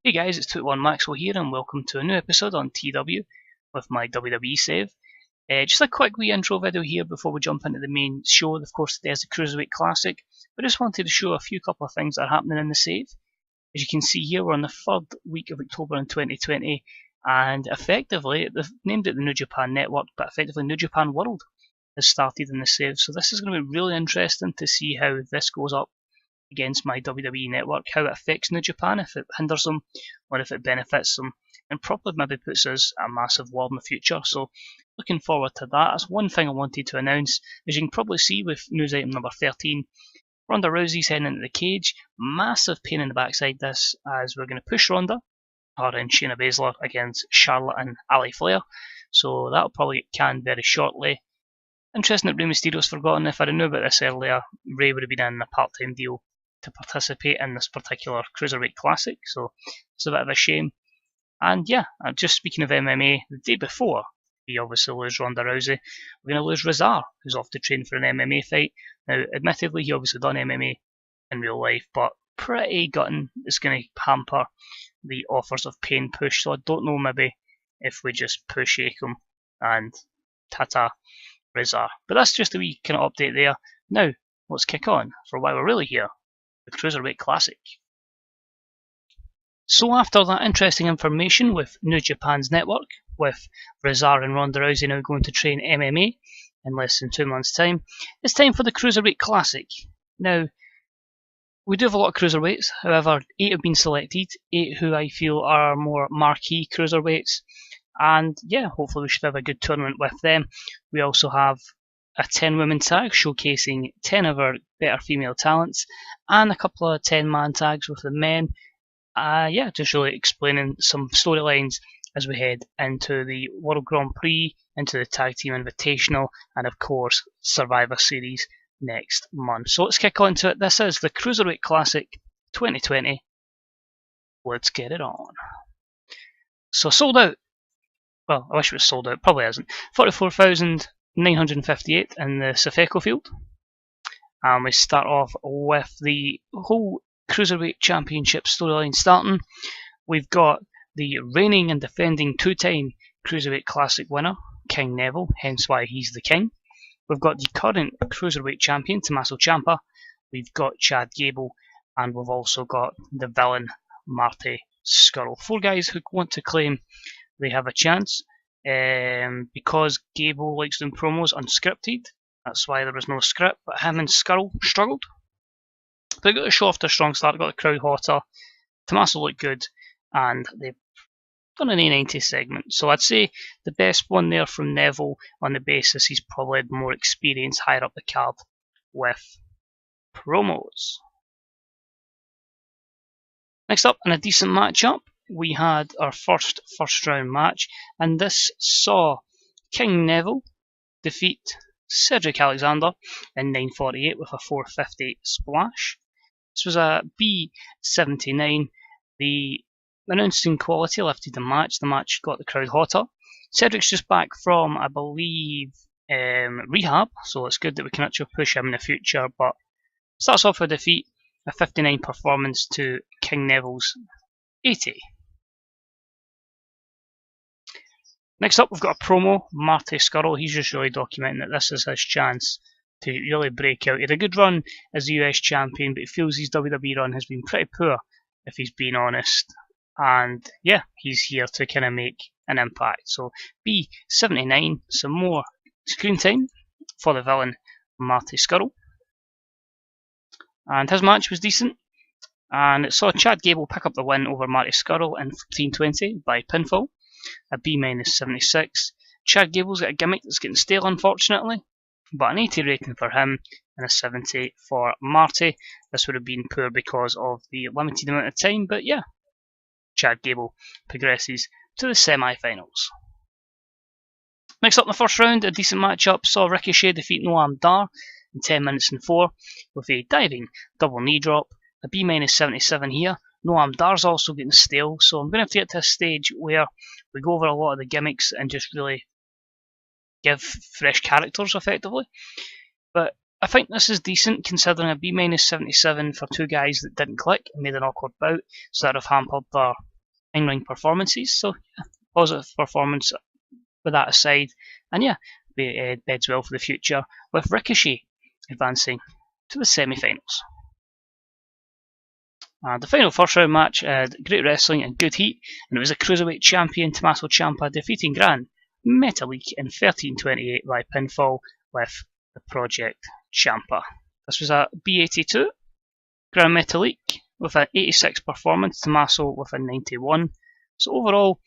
Hey guys, it's 21 Maxwell here and welcome to a new episode on TEW with my WWE save. Just a quick wee intro video here before we jump into the main show. Of course, there's the Cruiserweight Classic, but I just wanted to show a few couple of things that are happening in the save. As you can see here, we're on the 3rd week of October in 2020, and effectively, they've named it the New Japan Network, but effectively New Japan World has started in the save. So this is going to be really interesting to see how this goes up against my WWE network, how it affects New Japan, if it hinders them or if it benefits them, and probably maybe puts us at a massive world in the future. So looking forward to that. That's one thing I wanted to announce. As you can probably see with news item number 13, Ronda Rousey's heading into the cage. Massive pain in the backside this, as we're going to push Ronda, her and Shayna Baszler against Charlotte and Ali Flair. So that'll probably get canned very shortly. Interesting that Rey Mysterio's forgotten. If I'd known about this earlier, Rey would have been in a part-time deal to participate in this particular Cruiserweight Classic, so it's a bit of a shame. And yeah, just speaking of MMA, the day before we obviously lose Ronda Rousey, we're going to lose Rezar, who's off to train for an MMA fight. Now, admittedly, he obviously done MMA in real life, but pretty gutting. It's going to hamper the offers of pain push, so I don't know maybe if we just push him and tata Rezar. But that's just a wee kind of update there. Now, let's kick on for why we're really here. The Cruiserweight Classic. So after that interesting information with New Japan's network, with Rezar and Ronda Rousey now going to train MMA in less than 2 months' time, it's time for the Cruiserweight Classic. Now, we do have a lot of cruiserweights, however, 8 have been selected, 8 who I feel are more marquee cruiserweights, and yeah, hopefully we should have a good tournament with them. We also have a 10-woman tag showcasing 10 of our better female talents, and a couple of 10-man tags with the men. Yeah, just really explaining some storylines as we head into the World Grand Prix, into the Tag Team Invitational, and of course Survivor Series next month. So let's kick on to it. This is the Cruiserweight Classic 2020. Let's get it on. So sold out. Well, I wish it was sold out. Probably isn't. 44,958 in the Safeco field. And we start off with the whole Cruiserweight Championship storyline starting. We've got the reigning and defending 2-time Cruiserweight Classic winner, King Neville, hence why he's the king. We've got the current Cruiserweight Champion, Tommaso Ciampa. We've got Chad Gable, and we've also got the villain, Marty Scurll. 4 guys who want to claim they have a chance. Because Gable likes doing promos unscripted, that's why there was no script, but him and Scurll struggled. They got the show off to a strong start, got the crowd hotter, Tommaso looked good, and they've done an A90 segment. So I'd say the best one there from Neville, on the basis he's probably had more experience higher up the card with promos. Next up, in a decent matchup, we had our first round match, and this saw King Neville defeat Cedric Alexander in 9:48 with a 450 splash. This was a B79. The announcing quality lifted the match. The match got the crowd hotter. Cedric's just back from, I believe, rehab, so it's good that we can actually push him in the future, but starts off with a defeat, a 59 performance to King Neville's 80. Next up, we've got a promo, Marty Scurll. He's just really documenting that this is his chance to really break out. He had a good run as the US champion, but he feels his WWE run has been pretty poor, if he's being honest. And yeah, he's here to kind of make an impact. So B79, some more screen time for the villain, Marty Scurll. And his match was decent, and it saw Chad Gable pick up the win over Marty Scurll in 14:20 by pinfall. A B-76. Chad Gable's got a gimmick that's getting stale, unfortunately, but an 80 rating for him and a 70 for Marty. This would have been poor because of the limited amount of time, but yeah, Chad Gable progresses to the semi-finals. Next up in the first round, a decent matchup saw Ricochet defeat Noam Dar in 10 minutes and 4 with a diving double knee drop. A B-77 here. Noam Dar's also getting stale, so I'm going to have to get to a stage where we go over a lot of the gimmicks and just really give fresh characters effectively. But I think this is decent considering a B-77 for 2 guys that didn't click and made an awkward bout, so that would have hampered their in-ring performances. So yeah, positive performance with that aside, and yeah, it beds well for the future with Ricochet advancing to the semi-finals. The final first round match had great wrestling and good heat, and it was the Cruiserweight champion Tommaso Ciampa defeating Gran Metalik in 13:28 by pinfall with the Project Ciampa. This was a B82, Gran Metalik with an 86 performance, Tommaso with a 91. So overall,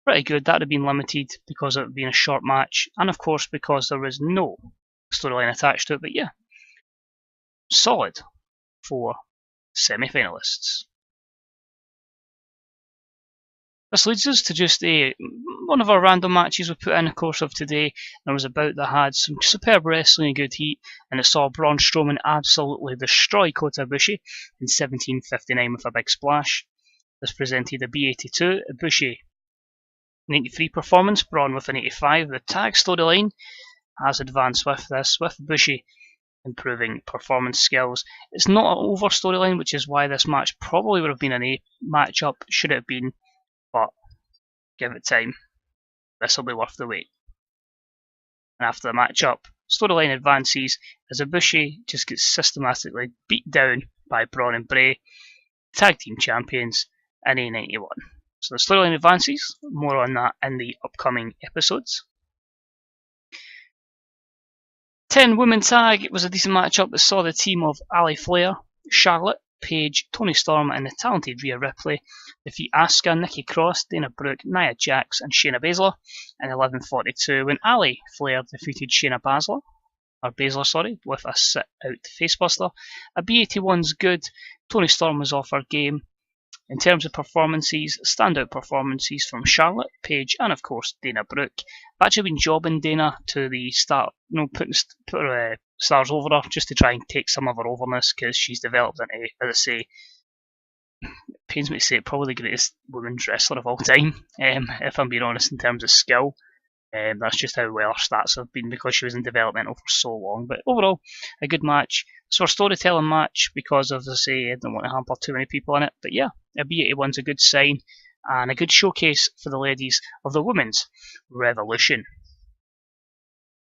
pretty good. That would have been limited because of it being a short match, and of course because there was no storyline attached to it. But yeah, solid for semi-finalists. This leads us to just one of our random matches we put in the course of today. There was a bout that had some superb wrestling and good heat, and it saw Braun Strowman absolutely destroy Kota Ibushi in 17:59 with a big splash. This presented a B82, Ibushi 93 performance, Braun with an 85. The tag storyline has advanced with this, with Ibushi improving performance skills. It's not an over storyline, which is why this match probably would have been an A matchup, should it have been, but give it time. This will be worth the wait. And after the matchup, storyline advances as Ibushi just gets systematically beat down by Braun and Bray, tag team champions, in A91. So the storyline advances, more on that in the upcoming episodes. 10 women tag, it was a decent matchup that saw the team of Ali Flair, Charlotte, Paige, Toni Storm and the talented Rhea Ripley defeat Asuka, Nikki Cross, Dana Brooke, Nia Jax and Shayna Baszler in 11:42 when Ali Flair defeated Shayna Baszler, with a sit-out facebuster. A B81's good, Toni Storm was off her game. In terms of performances, standout performances from Charlotte, Paige, and of course Dana Brooke. I've actually been jobbing Dana to the start, putting her stars over her just to try and take some of her overness because she's developed into, as I say, it pains me to say it, probably the greatest women's wrestler of all time. If I'm being honest, in terms of skill. That's just how well her stats have been because she was in developmental for so long. But overall, a good match. It's for a storytelling match because, as I say, I don't want to hamper too many people in it. But yeah, a B81's a good sign and a good showcase for the ladies of the Women's Revolution.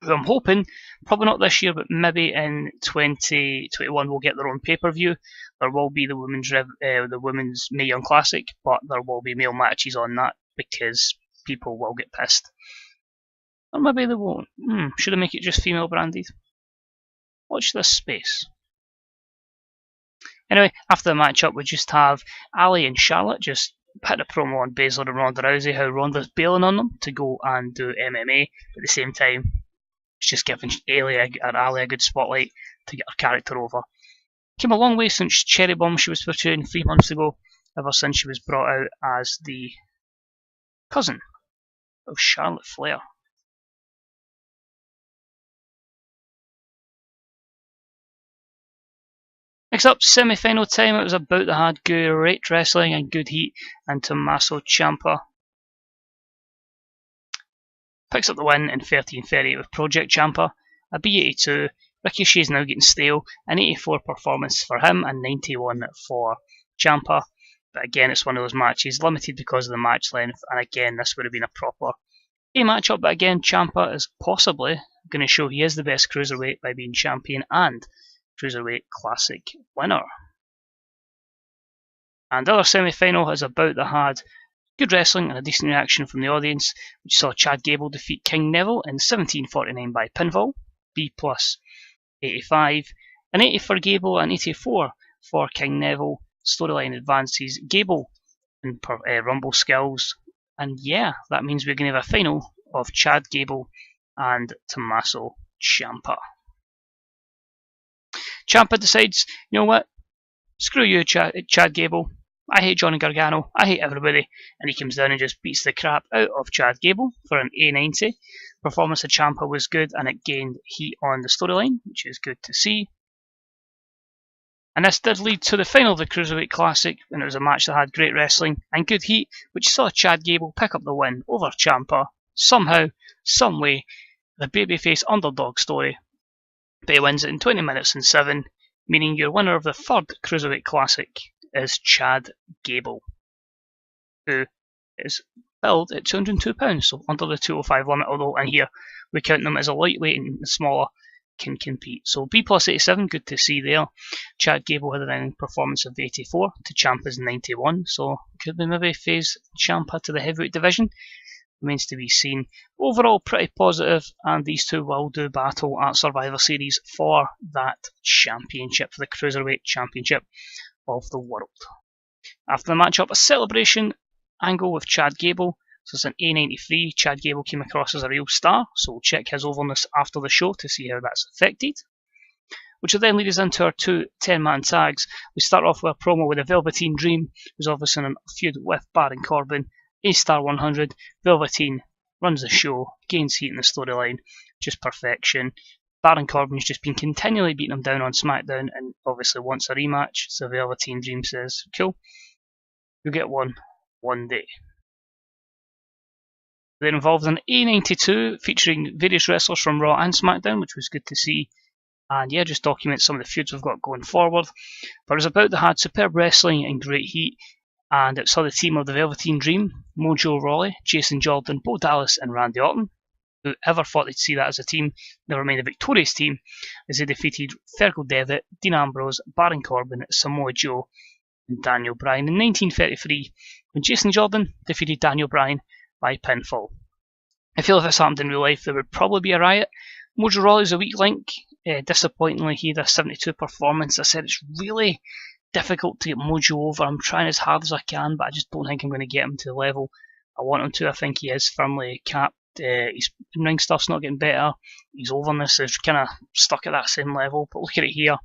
Who I'm hoping, probably not this year, but maybe in 2021 will get their own pay-per-view. There will be the Women's Mae Young Classic, but there will be male matches on that because people will get pissed. Or maybe they won't. Should I make it just female branded? Watch this space. Anyway, after the matchup, we just have Ali and Charlotte just put a promo on Baszler and Ronda Rousey, how Ronda's bailing on them to go and do MMA. But at the same time, it's just giving Ali a good spotlight to get her character over. Came a long way since Cherry Bomb she was portraying 3 months ago, ever since she was brought out as the cousin of Charlotte Flair. Next up, semi-final time. It was a bout that had great wrestling and good heat, and Tommaso Ciampa picks up the win in 13:30 with Project Ciampa. A B82, Ricochet is now getting stale, an 84 performance for him and 91 for Ciampa. But again, it's one of those matches limited because of the match length, and again, this would have been a proper A matchup. But again, Ciampa is possibly going to show he is the best cruiserweight by being champion and Cruiserweight Classic winner. And the other semi-final is a bout that had good wrestling and a decent reaction from the audience, which saw Chad Gable defeat King Neville in 17:49 by pinfall, B plus 85, an 80 for Gable and 84 for King Neville. Storyline advances, Gable in Rumble skills, and yeah, that means we're going to have a final of Chad Gable and Tommaso Ciampa. Ciampa decides, you know what, screw you, Chad Gable. I hate Johnny Gargano. I hate everybody. And he comes down and just beats the crap out of Chad Gable for an A90. Performance of Ciampa was good and it gained heat on the storyline, which is good to see. And this did lead to the final of the Cruiserweight Classic, and it was a match that had great wrestling and good heat, which saw Chad Gable pick up the win over Ciampa. Somehow, some way, the babyface underdog story. But he wins it in 20 minutes and 7, meaning your winner of the third Cruiserweight Classic is Chad Gable. who is billed at £202, so under the 205 limit, although in here we count them as a lightweight and the smaller can compete. So B plus 87, good to see there. Chad Gable had an performance of 84 to Ciampa's 91, so could we maybe phase Ciampa to the heavyweight division? Remains to be seen. Overall, pretty positive, and these two will do battle at Survivor Series for that championship, for the Cruiserweight Championship of the world. After the matchup, a celebration angle with Chad Gable. So it's an A93. Chad Gable came across as a real star, so we'll check his overness after the show to see how that's affected. Which will then lead us into our two 10-man tags. We start off with a promo with the Velveteen Dream, who's obviously in a feud with Baron Corbin. A-star 100, Velveteen runs the show, gains heat in the storyline, just perfection. Baron Corbin's just been continually beating him down on SmackDown and obviously wants a rematch, so Velveteen Dream says, cool, you'll get one day. Then involved an A92 featuring various wrestlers from Raw and SmackDown, which was good to see. And yeah, just documents some of the feuds we've got going forward. But it was about that had superb wrestling and great heat. And it saw the team of the Velveteen Dream, Mojo Rawley, Jason Jordan, Bo Dallas and Randy Orton. Whoever thought they'd see that as a team, never mind a victorious team, as they defeated Fergal Devitt, Dean Ambrose, Baron Corbin, Samoa Joe and Daniel Bryan in 1933, when Jason Jordan defeated Daniel Bryan by pinfall. I feel if this happened in real life, there would probably be a riot. Mojo Rawley's a weak link. Disappointingly, he had a 72 performance. I said it's really difficult to get Mojo over. I'm trying as hard as I can, but I just don't think I'm going to get him to the level I want him to. I think he is firmly capped. His ring stuff's not getting better. His overness is kind of stuck at that same level. But look at it here.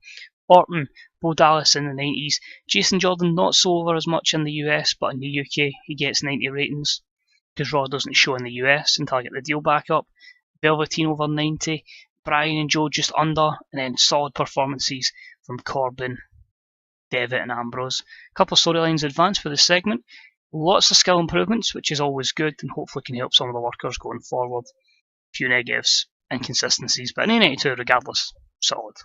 Orton, Bo Dallas in the 90s. Jason Jordan not so over as much in the US, but in the UK he gets 90 ratings because Raw doesn't show in the US until I get the deal back up. Velveteen over 90. Bryan and Joe just under, and then solid performances from Corbin, Devitt and Ambrose. A couple of storylines advanced for the segment. Lots of skill improvements, which is always good and hopefully can help some of the workers going forward. A few negatives, inconsistencies, but in A92 regardless, solid.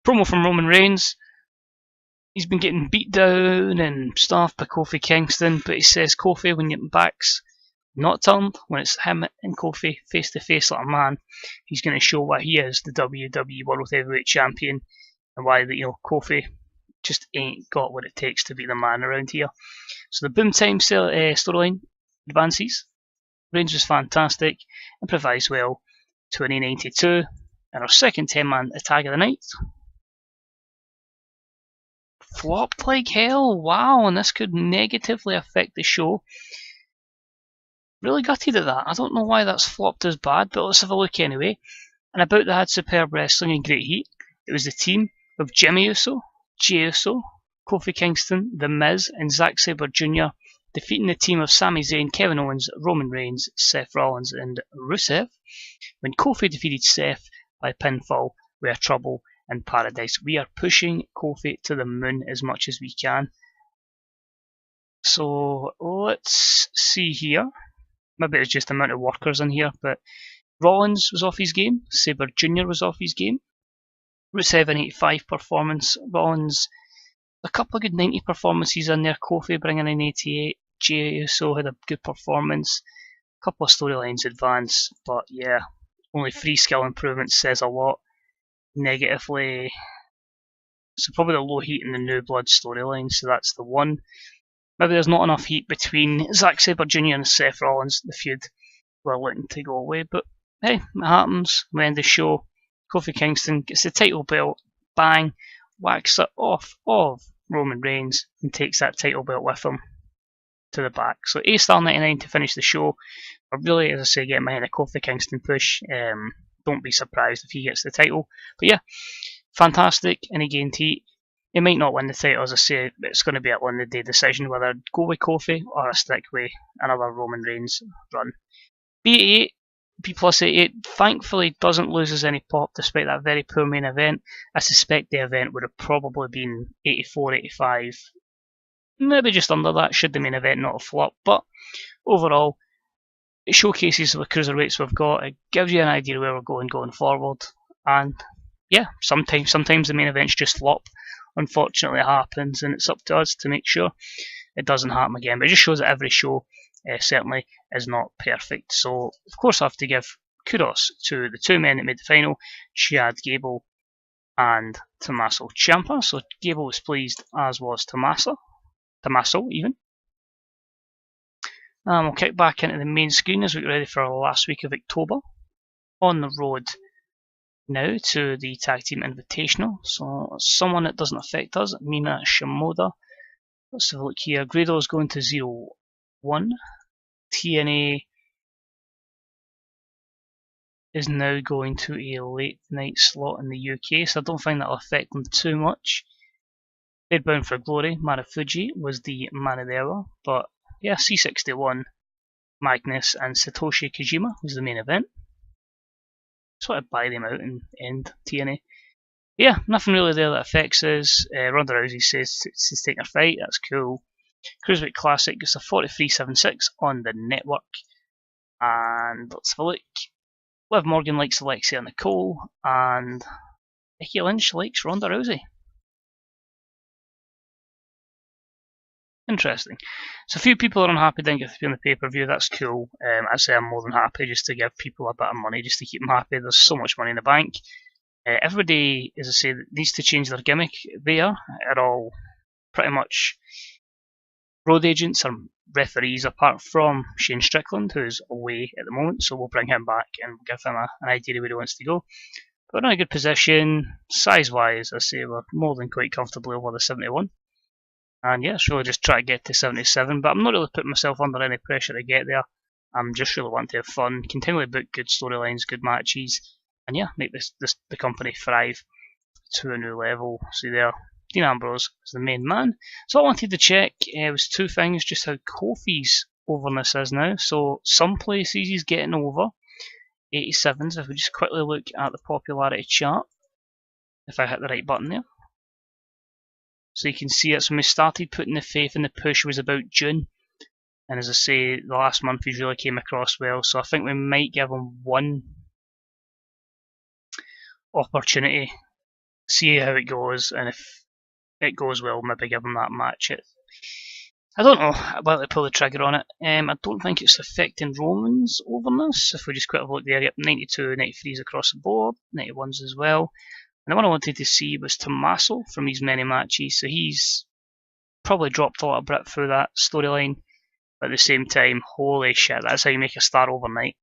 Promo from Roman Reigns. He's been getting beat down and stuff by Kofi Kingston, but he says Kofi, when your back's not turned, when it's him and Kofi face to face like a man, he's going to show why he is the WWE World Heavyweight Champion and why Kofi just ain't got what it takes to be the man around here. So the Boom Time storyline advances. Reigns was fantastic, improvised well to an A92, and our second 10-man tag of the night. Flopped like hell, wow, and this could negatively affect the show. Really gutted at that. I don't know why that's flopped as bad, but let's have a look anyway. And about that had superb wrestling and great heat. It was the team of Jimmy Uso, Jey Uso, Kofi Kingston, The Miz, and Zack Sabre Jr. defeating the team of Sami Zayn, Kevin Owens, Roman Reigns, Seth Rollins, and Rusev. When Kofi defeated Seth by pinfall, we are trouble in paradise. We are pushing Kofi to the moon as much as we can. So let's see here. Maybe it's just the amount of workers in here, but Rollins was off his game. Sabre Jr. was off his game. Rusev an 85 performance. Rollins, a couple of good 90 performances in there. Kofi bringing in 88. Jey Uso had a good performance. A couple of storylines advance, but yeah, only 3 skill improvements says a lot. Negatively, so probably the low heat in the New Blood storyline, so that's the one. Maybe there's not enough heat between Zack Sabre Jr. and Seth Rollins, the feud we're looking to go away, but hey, it happens. We end the show. Kofi Kingston gets the title belt, bang, whacks it off of Roman Reigns and takes that title belt with him to the back. So A-Star 99 to finish the show. But really, as I say, getting behind a Kofi Kingston push. Don't be surprised if he gets the title. But yeah, fantastic, and he gained heat. He might not win the title, as I say, but it's going to be a one-day decision whether I'd go with Kofi or I stick with another Roman Reigns run. B88, B plus 88, thankfully doesn't lose us any pop despite that very poor main event. I suspect the event would have probably been 84, 85, maybe just under that should the main event not have flopped, but overall, it showcases the cruiserweights we've got. It gives you an idea where we're going forward. And yeah, sometimes the main events just flop. Unfortunately, it happens, and it's up to us to make sure it doesn't happen again. But it just shows that every show certainly is not perfect. So, of course, I have to give kudos to the two men that made the final, Chad Gable and Tommaso Ciampa. So Gable was pleased, as was Tommaso even. We'll kick back into the main screen as we get ready for our last week of October. On the road now to the Tag Team Invitational. So someone that doesn't affect us, Mina Shimoda. Let's have a look here. Grado's going to 0-1. TNA is now going to a late night slot in the UK, so I don't think that'll affect them too much. They're bound for glory. Marufuji was the man of the hour, but yeah, C61, Magnus, and Satoshi Kojima was the main event. Sort of buy them out and end TNA. Yeah, nothing really there that affects us. Ronda Rousey says she's taking a fight, that's cool. Cruiserweight Classic gets a 43.76 on the network. And let's have a look. Liv Morgan likes Alexia Nicole, and Becky Lynch likes Ronda Rousey. Interesting. So a few people are unhappy didn't get to be on the pay-per-view. That's cool. I'd say I'm more than happy just to give people a bit of money, just to keep them happy. There's so much money in the bank. Everybody, as I say, needs to change their gimmick. They are all pretty much road agents or referees, apart from Shane Strickland, who's away at the moment. So we'll bring him back and give him an idea of where he wants to go. But we're in a good position. Size-wise, I say we're more than quite comfortably over the 71. And yeah, it's really just try to get to 77, but I'm not really putting myself under any pressure to get there. I'm just really wanting to have fun, continually book good storylines, good matches, and yeah, make the company thrive to a new level. See there, Dean Ambrose is the main man. So I wanted to check was two things, just how Kofi's overness is now. So some places he's getting over 87s. If we just quickly look at the popularity chart, if I hit the right button there. So you can see it's when we started putting the faith in the push was about June. And as I say, the last month he really came across well. So I think we might give him one opportunity, see how it goes, and if it goes well, maybe give him that match. I don't know, I'd like to pull the trigger on it. I don't think it's affecting Roman's overness. If we just quickly look there, yep, 92, 93s across the board, 91s as well. And the one I wanted to see was Tommaso from his many matches, so he's probably dropped a little bit through that storyline, but at the same time, holy shit, that's how you make a star overnight.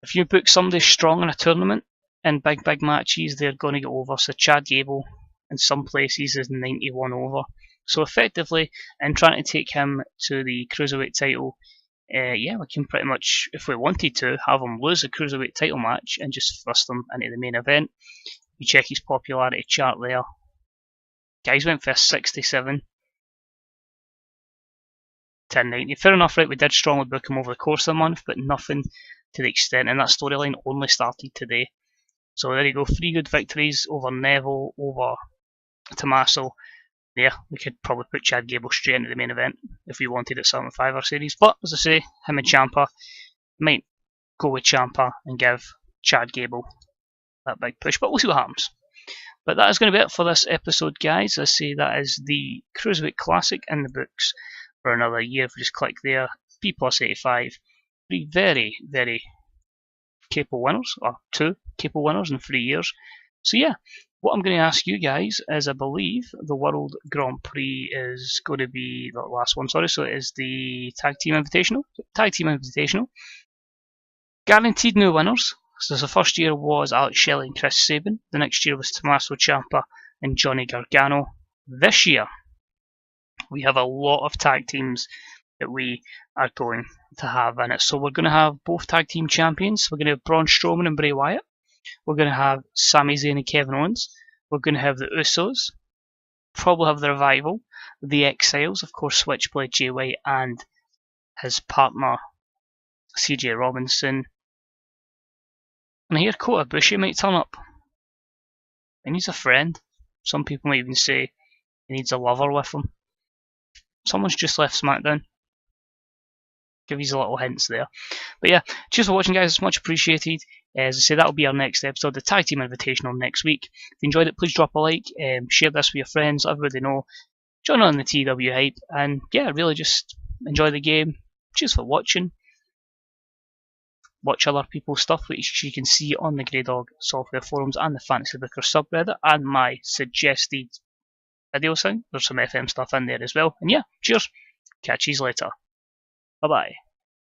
If you book somebody strong in a tournament, in big matches, they're going to get over. So Chad Gable, in some places, is 91 over. So effectively, in trying to take him to the Cruiserweight title, yeah, we can pretty much, if we wanted to, have him lose a Cruiserweight title match and just thrust him into the main event. You check his popularity chart there. Guys went for a 67. 1090. Fair enough, right? We did strongly book him over the course of the month, but nothing to the extent, and that storyline only started today. So there you go, 3 good victories over Neville, over Tommaso. Yeah, we could probably put Chad Gable straight into the main event if we wanted at 75 series. But as I say, him and Ciampa, might go with Ciampa and give Chad Gable that big push, but we'll see what happens. But that is going to be it for this episode, guys. I say that is the Cruiserweight Classic in the books for another year. If we just click there, P plus 85, 3 very, very capable winners, or 2 capable winners in 3 years. So yeah, what I'm going to ask you guys is, I believe the World Grand Prix is going to be the last one, sorry, so it is the Tag Team Invitational. Guaranteed new winners. So the first year was Alex Shelley and Chris Sabin. The next year was Tommaso Ciampa and Johnny Gargano. This year, we have a lot of tag teams that we are going to have in it. So we're going to have both tag team champions. We're going to have Braun Strowman and Bray Wyatt. We're going to have Sami Zayn and Kevin Owens. We're going to have the Usos. Probably have the Revival. The Exiles, of course, Switchblade Jay White and his partner CJ Robinson. And I hear Kota Ibushi might turn up. He needs a friend. Some people might even say he needs a lover with him. Someone's just left SmackDown. Give you a little hints there. But yeah, cheers for watching, guys. It's much appreciated. As I say, that'll be our next episode, the Tag Team Invitational next week. If you enjoyed it, please drop a like. Share this with your friends. Let everybody know. join on the TEW hype, and yeah, really just enjoy the game. Cheers for watching. Watch other people's stuff, which you can see on the Grey Dog software forums and the Fantasy Booker subreddit, and my suggested video sound. There's some FM stuff in there as well. And yeah, cheers. Catch you later. Bye bye.